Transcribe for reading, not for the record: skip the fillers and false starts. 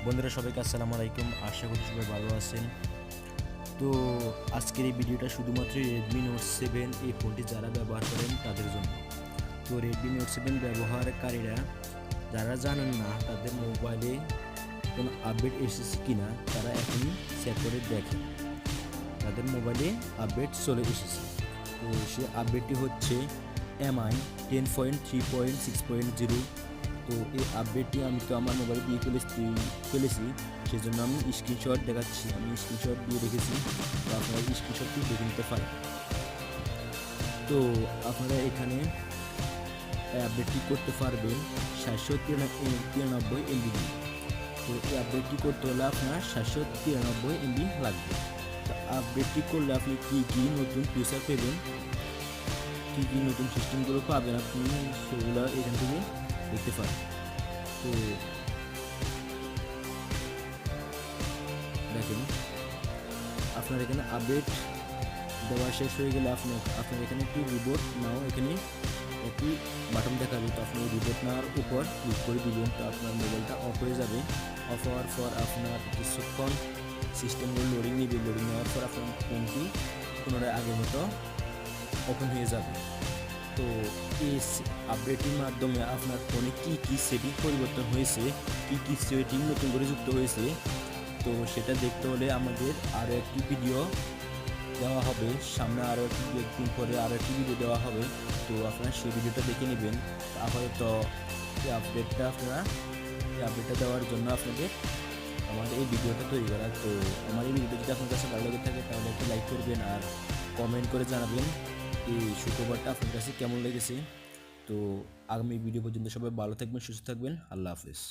বন্ধুরা সবাইকে আসসালামু আলাইকুম, আশা করি সবাই ভালো আছেন। তো আজকের এই ভিডিওটা শুধুমাত্র রেডমি নোট 7 এই ফোনটি যারা ব্যবহার করেন তাদের জন্য। তো রেডমি নোট 7 ব্যবহারকারীরা যারা জানেন না তাদের মোবাইলে কোনো আপডেট এসেছে কিনা তারা এখনই চেক করে দেখেন। তাদের মোবাইলে আপডেট চলে এসেছে। তো সে আপডেটটি হচ্ছে MI 10.3.6.0। তো এই আপডেটটি আমি তো আমার মোবাইলে দিয়ে ফেলেছি, সেজন্য আমি স্ক্রিনশট দেখাচ্ছি। আমি স্ক্রিনশট দিয়ে রেখেছি, তো আপনারা স্ক্রিনশটটি দেখে নিতে পারেন। তো আপনারা এখানে আপডেটটি করতে পারবেন 793 MB দিয়ে। তো এই আপডেটটি করতে হলে আপনার 793 MB লাগবে। তো আপডেটটি করলে আপনি কী কী নতুন ফিচার পেবেন, কী কী নতুন সিস্টেমগুলো পাবেন, আপনি সেগুলো এখান থেকে দেখতে পারেন। তো দেখেন, আপনার এখানে আপডেট দেওয়া শেষ হয়ে গেলে আপনার এখানে একটি রিবোট নাও, এখানে একটি বাটন দেখাবে। তো আপনি রিবোট নেওয়ার উপর ক্লিক করে দিবেন, তো আপনার মোবাইলটা অফ হয়ে যাবে। অফ হওয়ার পর আপনার কিছুক্ষণ সিস্টেমগুলো লোডিং নেবে। লোডিং নেওয়ার পর আপনার ফোনটি পুনরায় আগের মতো ওপেন হয়ে যাবে। তো এই আপডেটের মাধ্যমে আপনার ফোনে কী কী সেটিং পরিবর্তন হয়েছে, কী কী সেটিং নতুন করে যুক্ত হয়েছে, তো সেটা দেখতে হলে আমাদের আরও একটি ভিডিও দেওয়া হবে। সামনে আরও একদিন পরে আরও একটি ভিডিও দেওয়া হবে। তো আপনারা সেই ভিডিওটা দেখে নেবেন। আপাতত এই আপডেটটা দেওয়ার জন্য আপনাদের আমাদের এই ভিডিওটা তৈরি করা। তো আমার এই ভিডিওটা যদি আপনার কাছে ভালো লেগে থাকে তাহলে একটু লাইক করবেন আর কমেন্ট করে জানাবেন এই শুক্রবারটা আপনার কাছে কেমন লেগেছে। তো আগামী ভিডিও পর্যন্ত সবাই ভালো থাকবেন, সুস্থ থাকবেন। আল্লাহ হাফেজ।